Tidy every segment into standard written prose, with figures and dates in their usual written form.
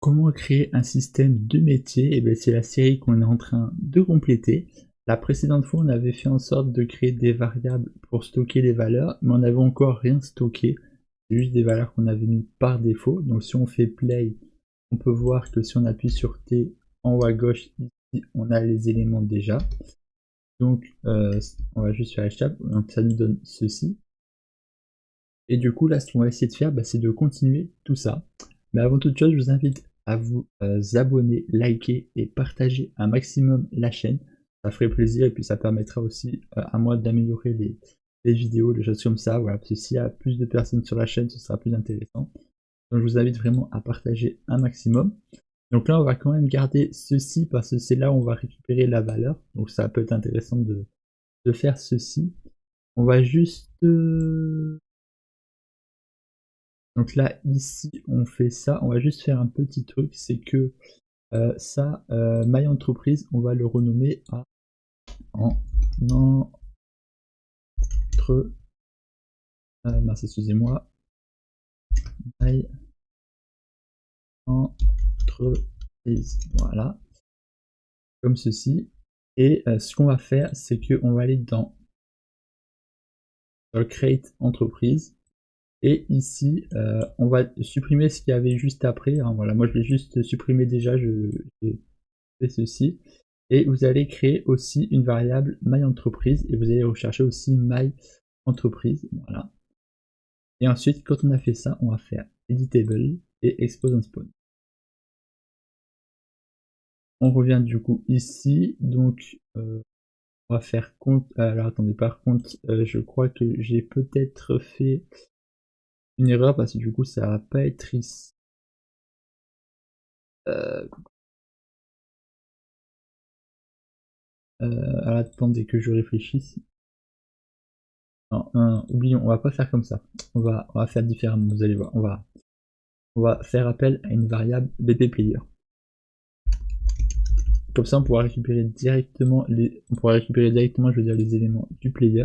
comment créer un système de métier? Et c'est la série qu'on est en train de compléter. La précédente fois, on avait fait en sorte de créer des variables pour stocker les valeurs, mais on n'avait encore rien stocké. C'est juste des valeurs qu'on avait mis par défaut. Donc si on fait play, on peut voir que si on appuie sur T en haut à gauche, ici, on a les éléments déjà. Donc on va juste faire escape, donc ça nous donne ceci. Et du coup là, ce qu'on va essayer de faire, c'est de continuer tout ça. Mais avant toute chose, je vous invite à vous abonner, liker et partager un maximum la chaîne. Ça ferait plaisir et puis ça permettra aussi à moi d'améliorer les vidéos, des choses comme ça. Voilà, parce que s'il y a plus de personnes sur la chaîne, ce sera plus intéressant. Donc je vous invite vraiment à partager un maximum. Donc là, on va quand même garder ceci parce que c'est là où on va récupérer la valeur. Donc ça peut être intéressant de faire ceci. On va juste... Donc là, ici, on fait ça. On va juste faire un petit truc. C'est que ça, My Entreprise, on va le renommer à en entre... mince, excusez-moi. My Entreprise. Voilà. Comme ceci. Et ce qu'on va faire, c'est qu'on va aller dans Create Entreprise. Et ici, on va supprimer ce qu'il y avait juste après. Hein, voilà, moi je l'ai juste supprimé déjà, j'ai fait ceci. Et vous allez créer aussi une variable myEntreprise et vous allez rechercher aussi myEntreprise. Voilà. Et ensuite, quand on a fait ça, on va faire Editable et Expose and Spawn. On revient du coup ici, donc on va faire compte. Alors attendez, par contre, je crois que j'ai peut-être fait une erreur parce que du coup ça va pas être ici. Alors attendez que je réfléchisse. Non, oublions, on va pas faire comme ça. On va faire différemment, vous allez voir. On va faire appel à une variable bpPlayer. Comme ça on pourra récupérer directement je veux dire, les éléments du player.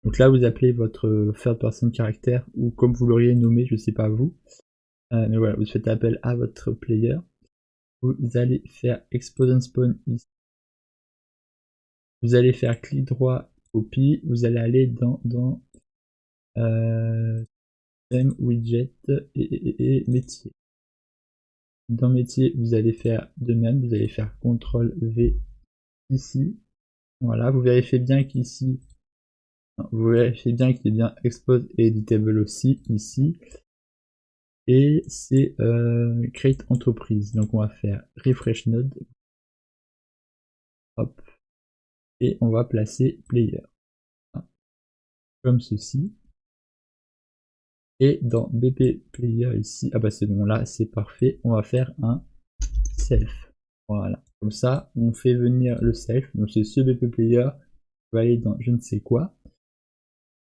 Donc là vous appelez votre third person caractère ou comme vous l'auriez nommé, je sais pas vous. Mais voilà, vous faites appel à votre player. Vous allez faire expose and spawn ici. Vous allez faire clic droit, copie, vous allez aller dans widget et métier. Dans métier, vous allez faire de même, vous allez faire CTRL V ici. Voilà, vous vérifiez bien qu'ici, vous vérifiez bien qu'il est bien expose et editable aussi ici. Et c'est create entreprise. Donc on va faire refresh node. Hop. Et on va placer player. Comme ceci. Et dans BP player ici, c'est bon, là c'est parfait. On va faire un self. Voilà. Comme ça, on fait venir le self. Donc c'est ce BP player. On va aller dans je ne sais quoi.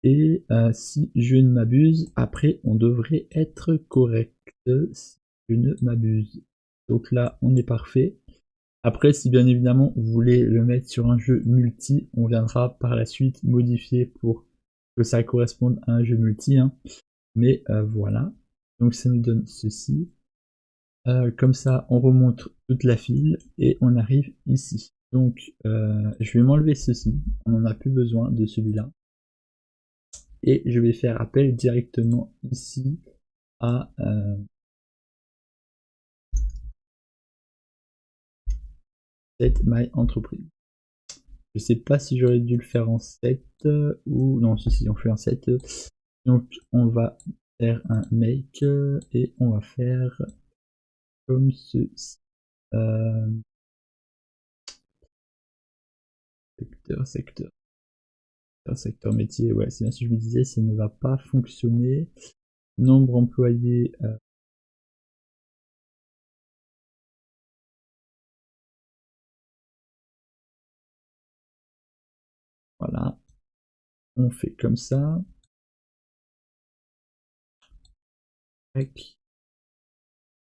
Et si je ne m'abuse, après on devrait être correct. Si je ne m'abuse. Donc là, on est parfait. Après, si bien évidemment vous voulez le mettre sur un jeu multi, on viendra par la suite modifier pour que ça corresponde à un jeu multi. Hein. Mais voilà. Donc ça nous donne ceci. Comme ça, on remonte toute la file et on arrive ici. Donc je vais m'enlever ceci. On n'en a plus besoin de celui-là. Et je vais faire appel directement ici à set my entreprise. Je sais pas si j'aurais dû le faire en 7 ou non, si on fait en 7. Donc on va faire un make et on va faire comme ceci. Secteur métier, ouais, c'est bien ce que je me disais, ça ne va pas fonctionner. Nombre employé. Voilà. On fait comme ça.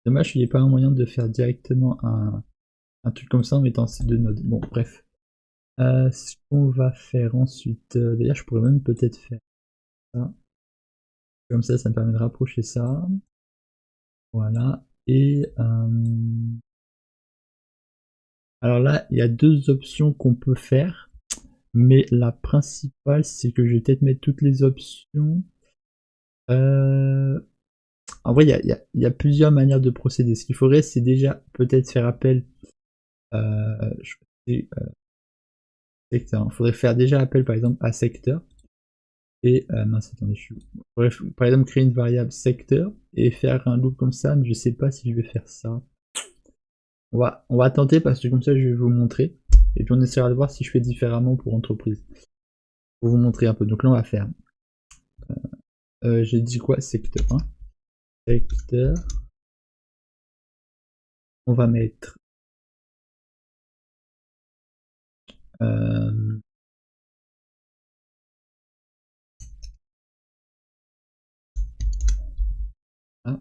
Dommage qu'il n'y ait pas un moyen de faire directement un truc comme ça en mettant ces deux nodes. Bon, bref. Ce qu'on va faire ensuite, d'ailleurs je pourrais même peut-être faire ça. Comme ça me permet de rapprocher ça. Voilà. Et alors là, il y a deux options qu'on peut faire, mais la principale, c'est que je vais peut-être mettre toutes les options. En vrai, il y a plusieurs manières de procéder. Ce qu'il faudrait, c'est déjà peut-être faire appel. Je sais, secteur. Il faudrait faire déjà appel, par exemple, à secteur. Et mince, attendez, je suis. Faudrait, par exemple, créer une variable secteur et faire un loop comme ça, mais je sais pas si je vais faire ça. On va tenter parce que comme ça, je vais vous montrer. Et puis on essaiera de voir si je fais différemment pour entreprise. Pour vous montrer un peu. Donc là, on va faire. J'ai dit quoi? Secteur 1. Secteur. On va mettre. Euh, ah,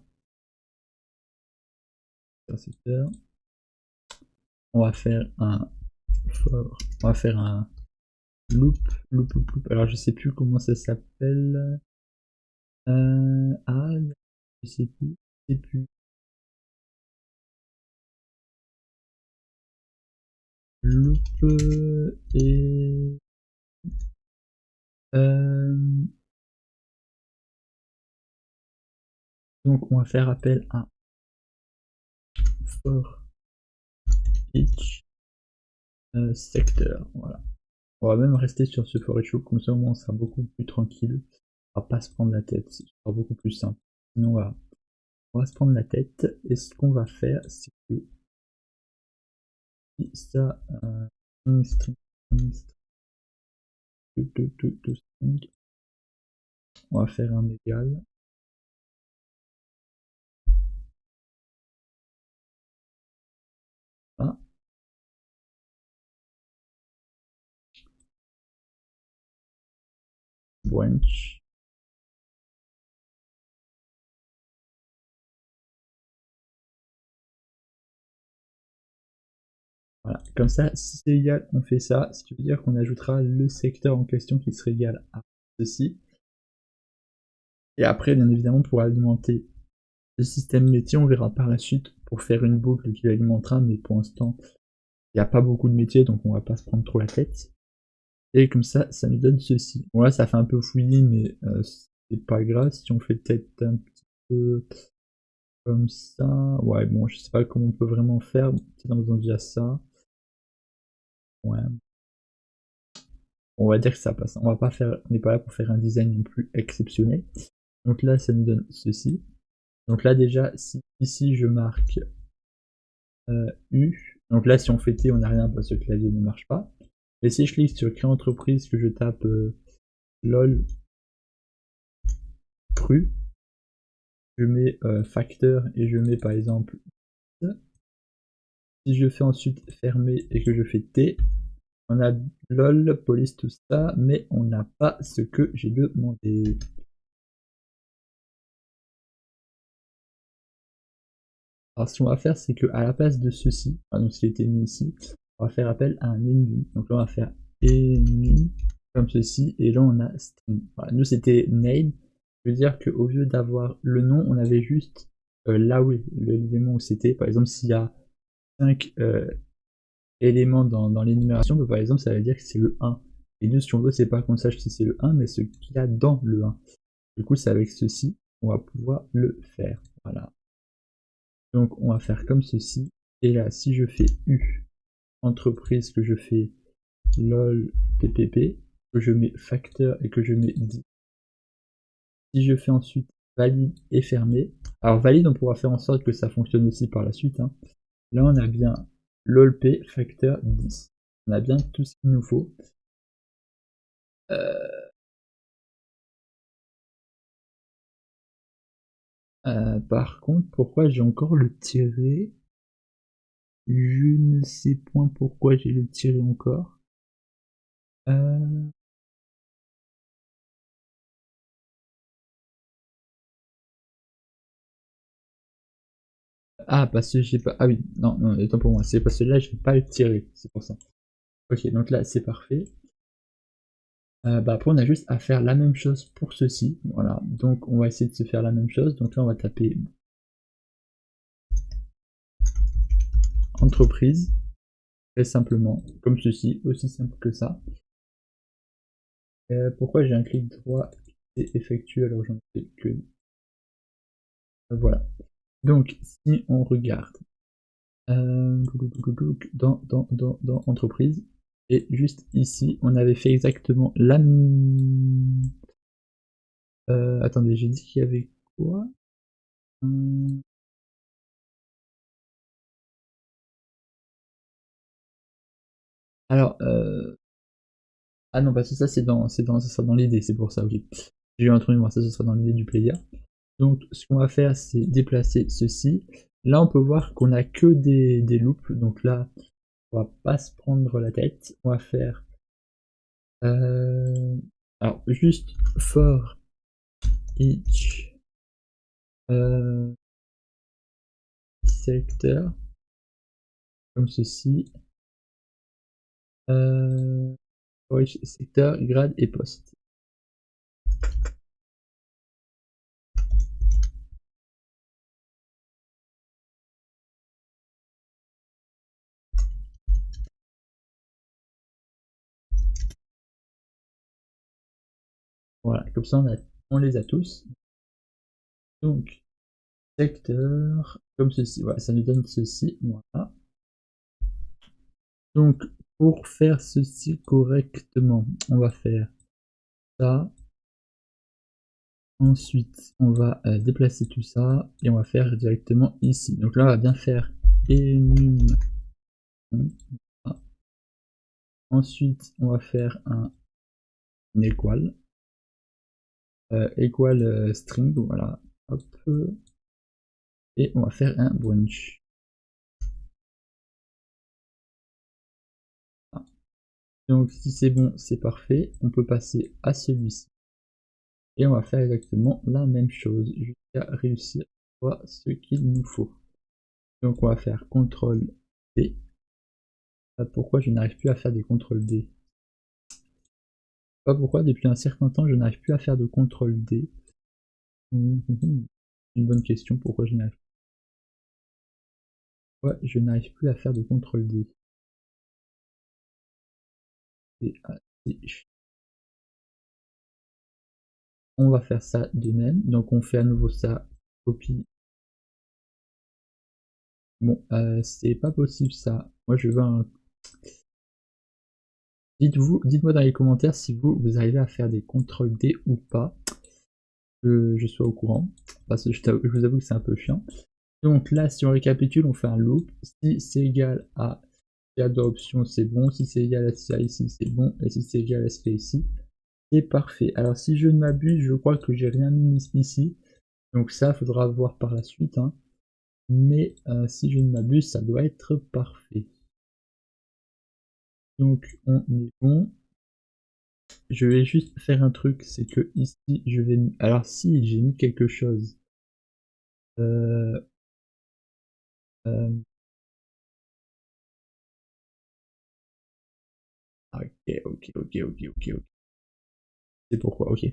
secteur. On va faire un for. On va faire un loop. Loop. Alors je sais plus comment ça s'appelle. Ah, je sais plus. Je sais plus. Loop et donc on va faire appel à for each secteur. Voilà. On va même rester sur ce for each loop, comme ça au moins on sera beaucoup plus tranquille. On va pas se prendre la tête, ce sera beaucoup plus simple. Sinon on va se prendre la tête et ce qu'on va faire c'est que si ça string, on va faire un égal. Ah, branch. Voilà, comme ça, si c'est égal, on fait ça, ce qui veut dire qu'on ajoutera le secteur en question qui serait égal à ceci. Et après, bien évidemment, pour alimenter le système métier, on verra par la suite pour faire une boucle qui alimentera, mais pour l'instant, il n'y a pas beaucoup de métiers, donc on va pas se prendre trop la tête. Et comme ça nous donne ceci. Bon là, ça fait un peu fouillis, mais c'est pas grave si on fait peut-être un petit peu comme ça. Ouais, bon, je sais pas comment on peut vraiment faire. Peut-être en faisant déjà ça. Ouais. On va dire que ça passe. On va pas faire, on n'est pas là pour faire un design non plus exceptionnel. Donc là, ça nous donne ceci. Donc là déjà, si ici je marque U, donc là si on fait T, on n'a rien parce que le clavier ne marche pas. Et si je clique sur créer entreprise, que je tape lol cru, je mets facteur et je mets par exemple. Si je fais ensuite fermer et que je fais T, on a lol, police, tout ça, mais on n'a pas ce que j'ai demandé. Alors ce qu'on va faire, c'est qu'à la place de ceci, donc ce qui a été mis ici, on va faire appel à un enum. Donc là on va faire enum comme ceci, et là on a string. Voilà, nous c'était name, ça veut dire qu'au lieu d'avoir le nom, on avait juste là où l'élément où c'était. Par exemple, s'il y a 5 éléments dans l'énumération, bah, par exemple ça veut dire que c'est le 1. Et nous ce qu'on veut, c'est pas qu'on sache si c'est le 1, mais ce qu'il y a dans le 1. Du coup, c'est avec ceci qu'on va pouvoir le faire. Voilà. Donc on va faire comme ceci. Et là, si je fais U, entreprise, que je fais lol ppp, que je mets facteur et que je mets 10. Si je fais ensuite valide et fermé, alors valide, on pourra faire en sorte que ça fonctionne aussi par la suite. Hein. Là, on a bien lolp facteur 10. On a bien tout ce qu'il nous faut. Par contre, pourquoi j'ai encore le tiré? Je ne sais point pourquoi j'ai le tiré encore. Euh... Ah, parce que j'ai pas. Ah oui, non, non, attends pour moi. C'est parce que là, je vais pas le tirer. C'est pour ça. Ok, donc là, c'est parfait. Bah après, on a juste à faire la même chose pour ceci. Voilà. Donc, on va essayer de se faire la même chose. Donc là, on va taper entreprise, très simplement, comme ceci, aussi simple que ça. Pourquoi j'ai un clic droit et effectue alors j'en fais que... Voilà. Donc, si on regarde dans entreprise, et juste ici, on avait fait exactement la... attendez, j'ai dit qu'il y avait quoi? Alors, ah non, parce que ça, ça sera dans l'idée, c'est pour ça, ok. J'ai eu un trou de mémoire, ça, ce sera dans l'idée du player. Donc, ce qu'on va faire, c'est déplacer ceci. Là, on peut voir qu'on a que des loops, donc là, on va pas se prendre la tête. On va faire, alors, juste for each secteur, comme ceci. For each secteur, grade et poste. Voilà, comme ça on les a tous. Donc, secteur, comme ceci, voilà, ça nous donne ceci, voilà. Donc, pour faire ceci correctement, on va faire ça. Ensuite, on va déplacer tout ça et on va faire directement ici. Donc là, on va bien faire enum. Ensuite, on va faire un equal. Equal string, voilà. Hop. Et on va faire un branch. Donc si c'est bon, c'est parfait. On peut passer à celui-ci. Et on va faire exactement la même chose jusqu'à réussir à voir ce qu'il nous faut. Donc on va faire CTRL D. Pourquoi je n'arrive plus à faire des CTRL D? Pas pourquoi depuis un certain temps je n'arrive plus à faire de CTRL D. Une bonne question, pourquoi je n'arrive pas? Ouais, je n'arrive plus à faire de CTRL D. On va faire ça de même, donc on fait à nouveau ça, copie. Bon, c'est pas possible ça. Moi je veux un... Dites-moi dans les commentaires si vous arrivez à faire des CTRL D ou pas. Que je sois au courant. Parce que je vous avoue que c'est un peu chiant. Donc là, si on récapitule, on fait un loop. Si c'est égal à il y a deux options, c'est bon. Si c'est égal à ce qu'il y a ici, c'est bon. Et si c'est égal à ce qu'il y a ici, c'est parfait. Alors si je ne m'abuse, je crois que j'ai rien mis ici. Donc ça, faudra voir par la suite. Hein. Mais si je ne m'abuse, ça doit être parfait. Donc on est bon. Je vais juste faire un truc, c'est que ici, je vais... Alors si, j'ai mis quelque chose. Euh... Ok. C'est pourquoi, ok.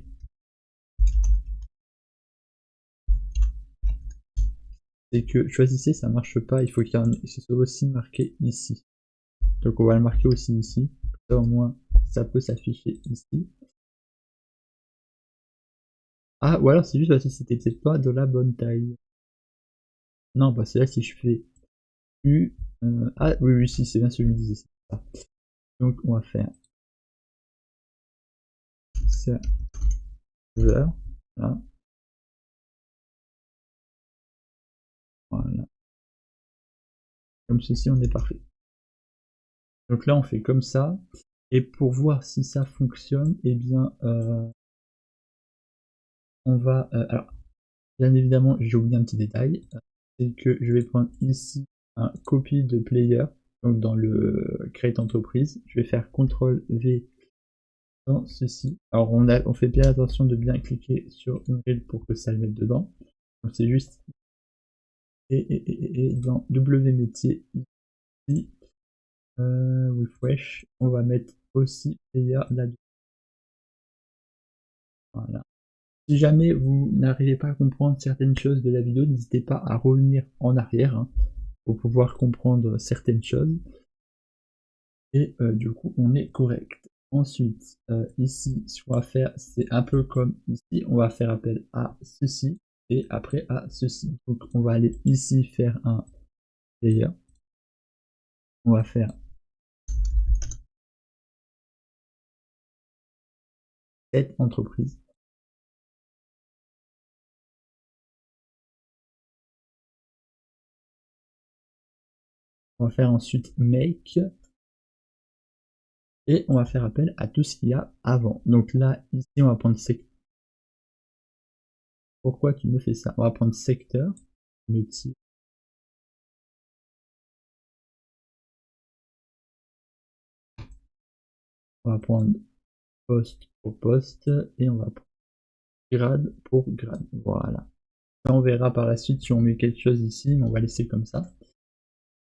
C'est que choisissez, ça marche pas, il faut qu'il ce soit aussi marqué ici. Donc on va le marquer aussi ici. Ça au moins, ça peut s'afficher ici. Ah, ou alors c'est juste parce que c'était peut-être pas de la bonne taille. Non, parce que là, si je fais U... Ah, oui, si, c'est bien ce que je me disais. Ça. Donc on va faire... serveur, là. Voilà. Comme ceci, on est parfait. Donc là, on fait comme ça. Et pour voir si ça fonctionne, eh bien, on va... alors, bien évidemment, j'ai oublié un petit détail. C'est que je vais prendre ici un copy de player, donc dans le create entreprise. Je vais faire CTRL V dans ceci. Alors, on fait bien attention de bien cliquer sur une règle pour que ça le mette dedans. Donc, c'est juste... Et dans W métier ici, refresh, on va mettre aussi player là-dessus. Voilà. Si jamais vous n'arrivez pas à comprendre certaines choses de la vidéo, n'hésitez pas à revenir en arrière hein, pour pouvoir comprendre certaines choses. Et du coup, on est correct. Ensuite, ici, ce qu'on va faire, c'est un peu comme ici, on va faire appel à ceci et après à ceci. Donc, on va aller ici faire un layer. On va faire cette entreprise. On va faire ensuite make et on va faire appel à tout ce qu'il y a avant. Donc là, ici, on va prendre secteur. Pourquoi tu me fais ça? On va prendre secteur, métier. On va prendre poste pour poste et on va prendre grade pour grade. Voilà. Ça, on verra par la suite si on met quelque chose ici, mais on va laisser comme ça.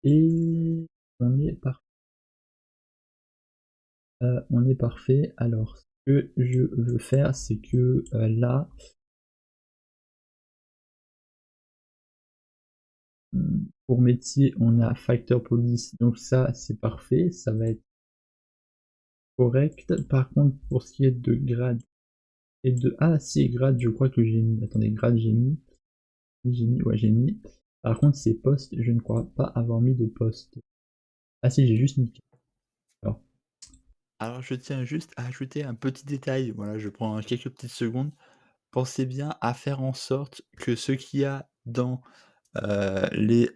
Et on est parfait. On est parfait. Alors, ce que je veux faire, c'est que là, pour métier, on a facteur police. Donc ça, c'est parfait. Ça va être correct. Par contre, pour ce qui est de grade et de... Ah, si, grade, je crois que j'ai mis... Attendez, grade, j'ai mis... Ouais, j'ai mis. Par contre, ces postes, je ne crois pas avoir mis de poste. Ah si, j'ai juste mis... Alors, je tiens juste à ajouter un petit détail. Voilà, je prends quelques petites secondes. Pensez bien à faire en sorte que ce qu'il y a dans les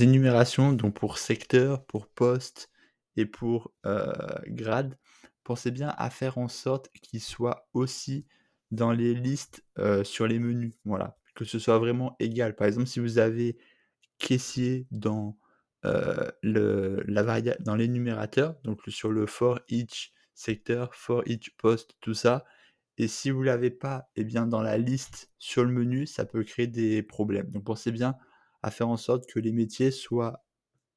énumérations, donc pour secteur, pour poste et pour grade, pensez bien à faire en sorte qu'ils soient aussi dans les listes sur les menus. Voilà, que ce soit vraiment égal. Par exemple, si vous avez caissier dans dans l'énumérateur, donc sur le for each secteur, for each post, tout ça. Et si vous ne l'avez pas, eh bien dans la liste sur le menu, ça peut créer des problèmes. Donc pensez bien à faire en sorte que les métiers soient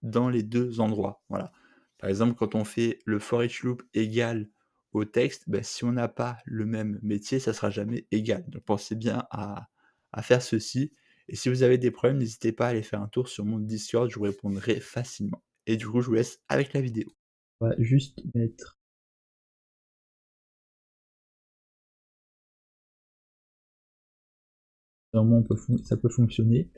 dans les deux endroits. Voilà. Par exemple, quand on fait le for each loop égal au texte, ben, si on n'a pas le même métier, ça ne sera jamais égal. Donc pensez bien à faire ceci. Et si vous avez des problèmes, n'hésitez pas à aller faire un tour sur mon Discord, je vous répondrai facilement. Et du coup, je vous laisse avec la vidéo. On va juste mettre... Normalement, ça peut fonctionner.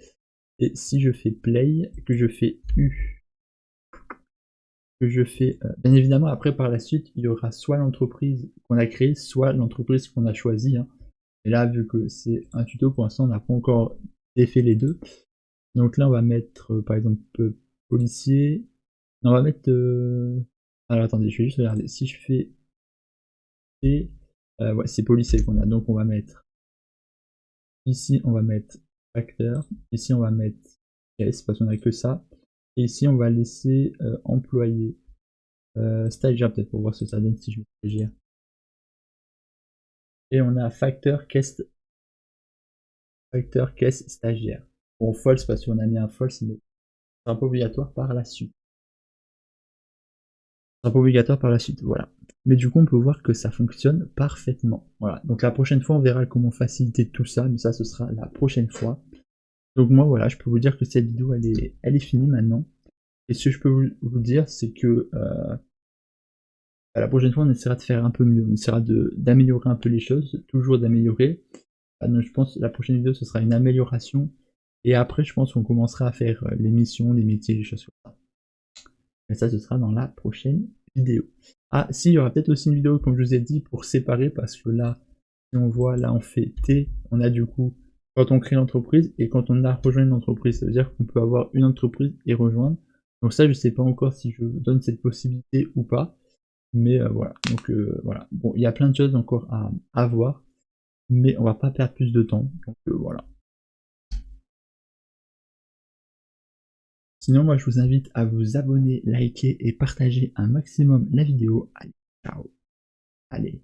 Et si je fais play, que je fais U, que je fais... bien évidemment, après, par la suite, il y aura soit l'entreprise qu'on a créée, soit l'entreprise qu'on a choisie. Hein. Et là, vu que c'est un tuto, pour l'instant, on n'a pas encore défait les deux. Donc là, on va mettre, par exemple, policier. Non, on va mettre... Alors, attendez, je vais juste regarder. Si je fais... ouais, c'est policier qu'on a. Donc, on va mettre... Ici, on va mettre facteur. Ici, on va mettre caisse, parce qu'on n'a que ça. Et ici, on va laisser employé. Stagiaire, peut-être, pour voir ce que ça donne si je mets stagiaire. Et on a facteur, caisse, stagiaire. Bon, false, parce qu'on a mis un false, mais c'est un peu obligatoire par la suite. C'est un peu obligatoire par la suite, voilà. Mais du coup, on peut voir que ça fonctionne parfaitement. Voilà. Donc la prochaine fois, on verra comment faciliter tout ça, mais ça, ce sera la prochaine fois. Donc moi, voilà, je peux vous dire que cette vidéo, elle est finie maintenant. Et ce que je peux vous dire, c'est que la prochaine fois, on essaiera de faire un peu mieux. On essaiera d'améliorer un peu les choses, toujours d'améliorer. Donc je pense que la prochaine vidéo, ce sera une amélioration. Et après, je pense qu'on commencera à faire les missions, les métiers, les choses comme ça. Et ça, ce sera dans la prochaine vidéo. Ah, si, il y aura peut-être aussi une vidéo, comme je vous ai dit, pour séparer, parce que là, si on voit, là, on fait T, on a du coup, quand on crée l'entreprise, et quand on a rejoint une entreprise, ça veut dire qu'on peut avoir une entreprise et rejoindre. Donc ça, je sais pas encore si je donne cette possibilité ou pas, mais voilà. Donc voilà. Bon, il y a plein de choses encore à voir, mais on va pas perdre plus de temps. Donc voilà. Sinon, moi, je vous invite à vous abonner, liker et partager un maximum la vidéo. Allez, ciao. Allez.